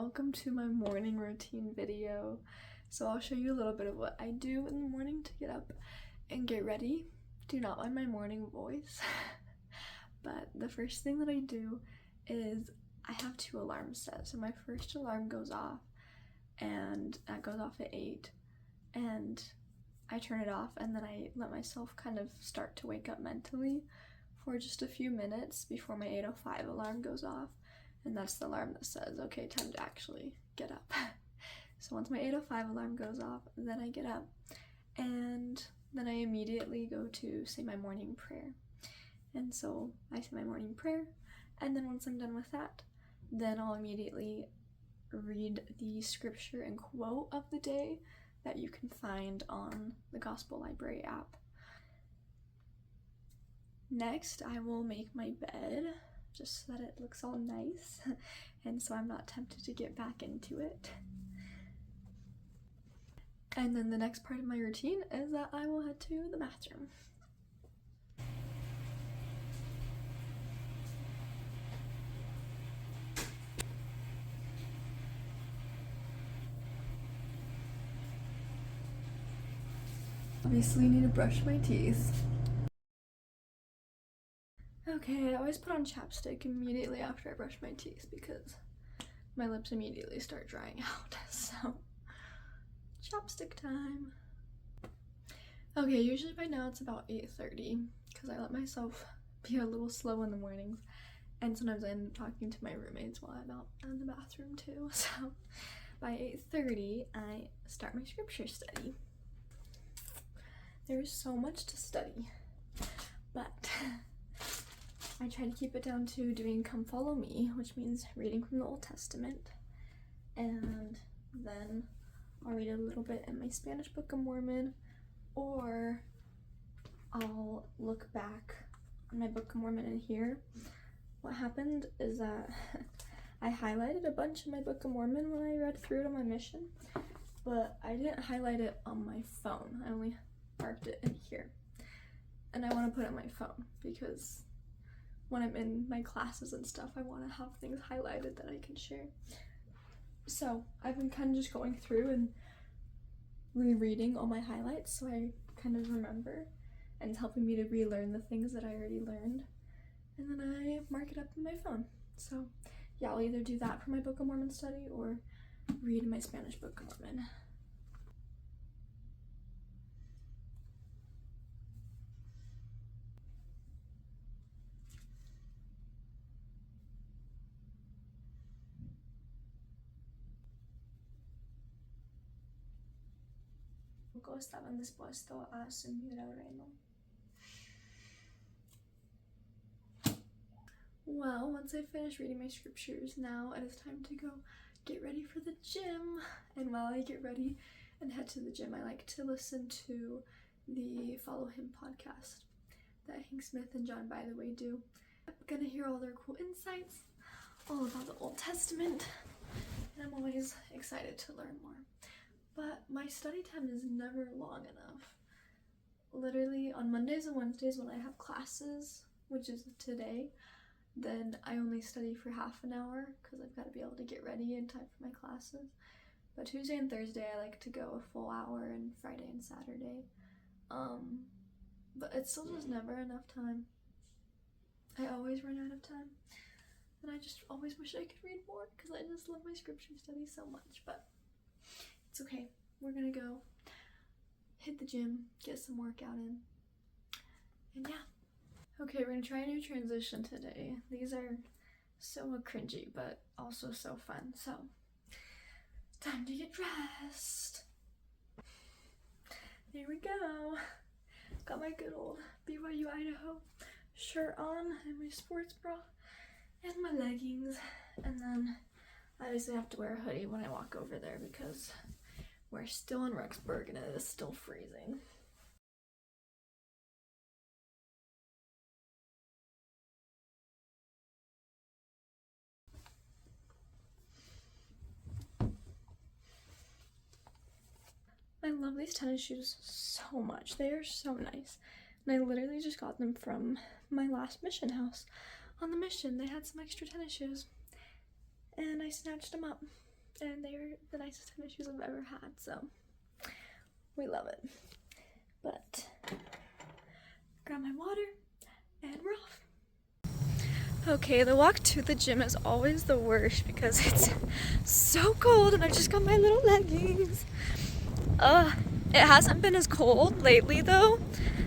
welcome to my morning routine video. So I'll show you a little bit of what I do in the morning to get up and get ready. Do not mind my morning voice. But the first thing that I do is I have 2 alarms set. So my first alarm goes off, and that goes off at 8, and I turn it off, and then I let myself kind of start to wake up mentally for just a few minutes before my 8:05 alarm goes off. And that's the alarm that says, okay, time to actually get up. So once my 8:05 alarm goes off, then I get up, and then I immediately go to say my morning prayer. And so I say my morning prayer, and then once I'm done with that, then I'll immediately read the scripture and quote of the day that you can find on the Gospel Library app. Next, I will make my bed, just so that it looks all nice, and so I'm not tempted to get back into it. And then the next part of my routine is that I will head to the bathroom. Obviously, I need to brush my teeth. Okay, I always put on chapstick immediately after I brush my teeth because my lips immediately start drying out, so chapstick time. Okay, usually by now it's about 8:30 because I let myself be a little slow in the mornings, and sometimes I end up talking to my roommates while I'm out in the bathroom too. So by 8:30 I start my scripture study. There's so much to study, but I try to keep it down to doing Come Follow Me, which means reading from the Old Testament, and then I'll read a little bit in my Spanish Book of Mormon, or I'll look back on my Book of Mormon in here. What happened is that I highlighted a bunch of my Book of Mormon when I read through it on my mission, but I didn't highlight it on my phone. I only marked it in here, and I want to put it on my phone because when I'm in my classes and stuff, I want to have things highlighted that I can share. So I've been kind of just going through and rereading all my highlights so I kind of remember, and it's helping me to relearn the things that I already learned, and then I mark it up in my phone. So yeah, I'll either do that for my Book of Mormon study or read my Spanish Book of Mormon. Estaban dispuestos a asumir el reino. Well, once I finish reading my scriptures, now it is time to go get ready for the gym. And while I get ready and head to the gym, I like to listen to the Follow Him podcast that Hank Smith and John By the Way do. I'm gonna hear all their cool insights, all about the Old Testament, and I'm always excited to learn more. But my study time is never long enough. Literally on Mondays and Wednesdays when I have classes, which is today, then I only study for half an hour because I've got to be able to get ready in time for my classes. But Tuesday and Thursday I like to go a full hour, and Friday and Saturday. But it's still just never enough time. I always run out of time. And I just always wish I could read more because I just love my scripture study so much. But it's okay. We're gonna go hit the gym, get some workout in, and yeah. Okay, we're gonna try a new transition today. These are so cringy, but also so fun. So, time to get dressed. Here we go. Got my good old BYU Idaho shirt on, and my sports bra, and my leggings, and then I obviously have to wear a hoodie when I walk over there because we're still in Rexburg and it is still freezing. I love these tennis shoes so much. They are so nice. And I literally just got them from my last mission house. On the mission, they had some extra tennis shoes, and I snatched them up. and they are the nicest tennis shoes I've ever had, so we love it. But grab my water and we're off. Okay, the walk to the gym is always the worst because it's so cold and I just got my little leggings. It hasn't been as cold lately though.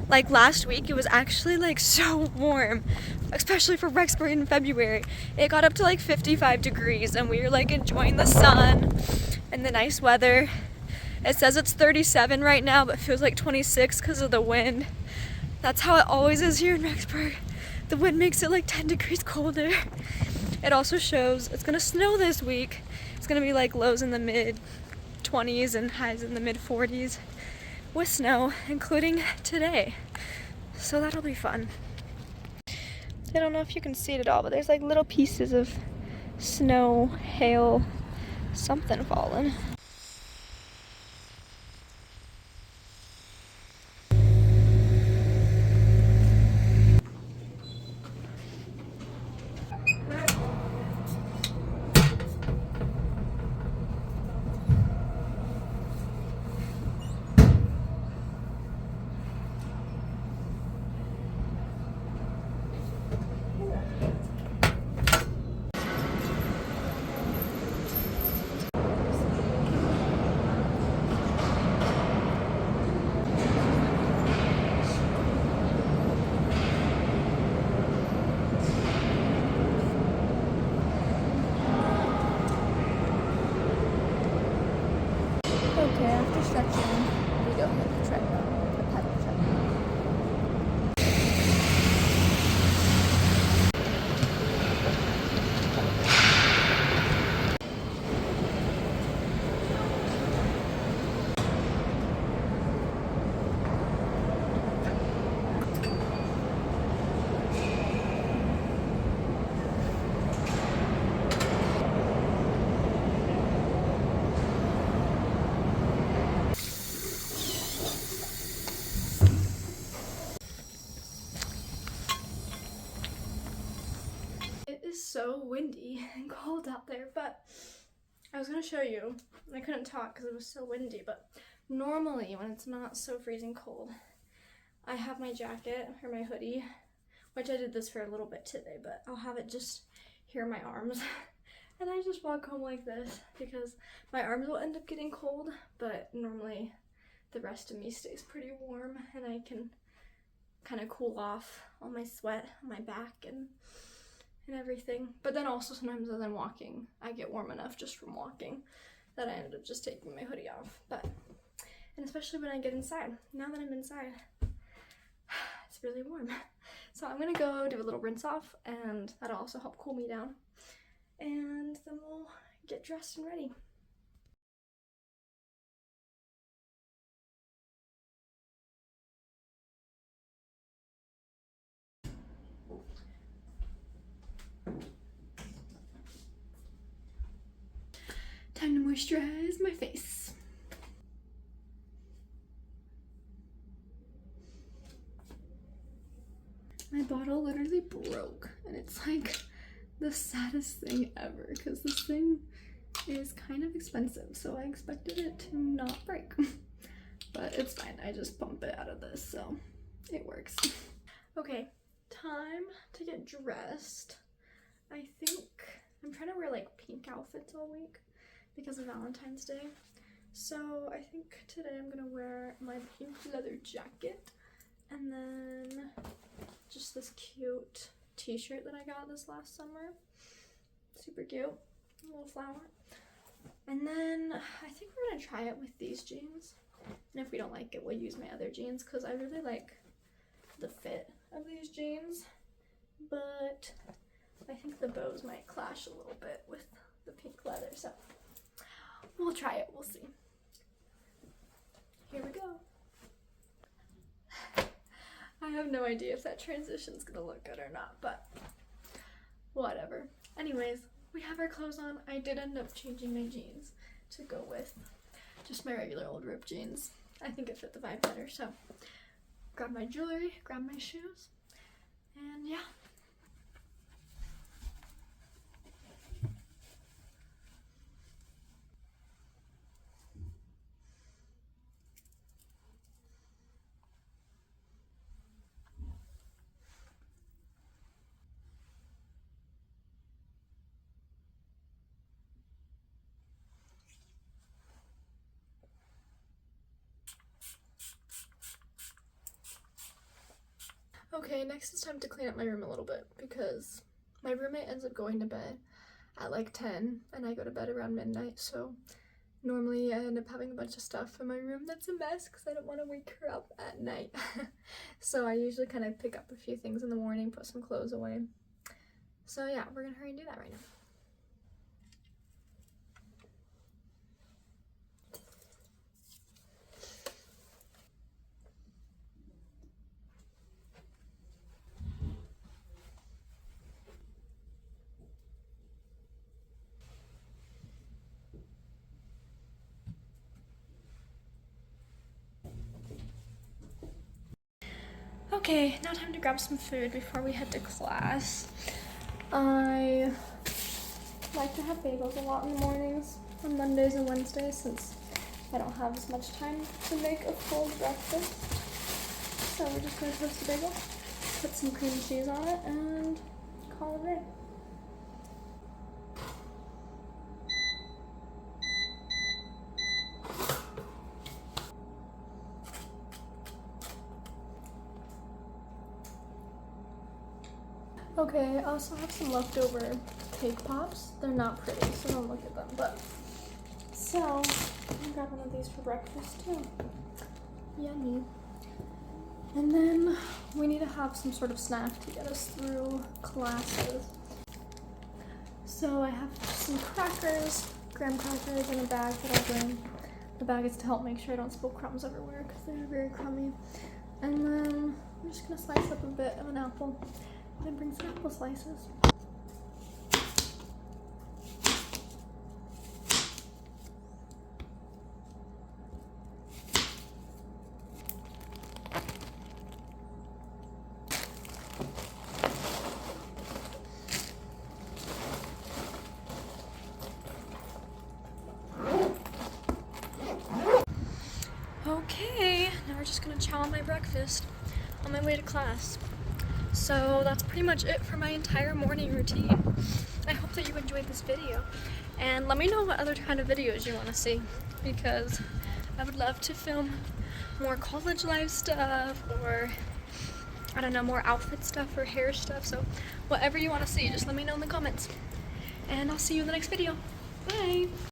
Like last week, it was actually like so warm, especially for Rexburg in February. It got up to like 55 degrees and we were like enjoying the sun and the nice weather. It says it's 37 right now, but feels like 26 because of the wind. That's how it always is here in Rexburg. The wind makes it like 10 degrees colder. It also shows it's gonna snow this week. It's gonna be like lows in the mid 20s and highs in the mid 40s with snow, including today. So that'll be fun. I don't know if you can see it at all, but there's like little pieces of snow, hail, something falling. Okay, after stretching, we go hit the treadmill, the pedal treadmill. It is so windy and cold out there, but I was gonna show you. I couldn't talk because it was so windy, but normally when it's not so freezing cold, I have my jacket or my hoodie, which I did this for a little bit today, but I'll have it just here in my arms. And I just walk home like this because my arms will end up getting cold, but normally the rest of me stays pretty warm and I can kind of cool off all my sweat on my back and everything. But then also sometimes as I'm walking, I get warm enough just from walking that I ended up just taking my hoodie off. And especially when I get inside. Now that I'm inside, it's really warm. So I'm gonna go do a little rinse off and that'll also help cool me down. And then we'll get dressed and ready. Time to moisturize my face. My bottle literally broke and it's like the saddest thing ever because this thing is kind of expensive, so I expected it to not break. But it's fine, I just pump it out of this, so it works. Okay, time to get dressed. I think I'm trying to wear like pink outfits all week because of Valentine's Day. So I think today I'm gonna wear my pink leather jacket and then just this cute t-shirt that I got this last summer. Super cute, a little flower. And then I think we're gonna try it with these jeans. And if we don't like it, we'll use my other jeans because I really like the fit of these jeans. But I think the bows might clash a little bit with the pink leather, so we'll try it, we'll see. Here we go. I have no idea if that transition's gonna look good or not, but whatever. Anyways, we have our clothes on. I did end up changing my jeans to go with just my regular old ripped jeans. I think it fit the vibe better, so grab my jewelry, grab my shoes, and yeah. Okay, next it's time to clean up my room a little bit because my roommate ends up going to bed at like 10 and I go to bed around midnight, so normally I end up having a bunch of stuff in my room that's a mess because I don't want to wake her up at night. So I usually kind of pick up a few things in the morning, put some clothes away. So yeah, we're gonna hurry and do that right now. Okay, now time to grab some food before we head to class. I like to have bagels a lot in the mornings on Mondays and Wednesdays since I don't have as much time to make a full breakfast. So we're just gonna toast a bagel, put some cream cheese on it, and call it a day. Okay, I also have some leftover cake pops. They're not pretty, so don't look at them, but so I'm gonna grab one of these for breakfast too. Yummy. And then we need to have some sort of snack to get us through classes. So I have some crackers, graham crackers in a bag that I'll bring. The bag is to help make sure I don't spill crumbs everywhere because they're very crummy. And then I'm just gonna slice up a bit of an apple. Then bring some apple slices. Okay, now we're just gonna chow on my breakfast on my way to class. So that's pretty much it for my entire morning routine. I hope that you enjoyed this video, and let me know what other kind of videos you want to see, because I would love to film more college life stuff, or I don't know, more outfit stuff or hair stuff. So whatever you want to see, just let me know in the comments, and I'll see you in the next video. Bye!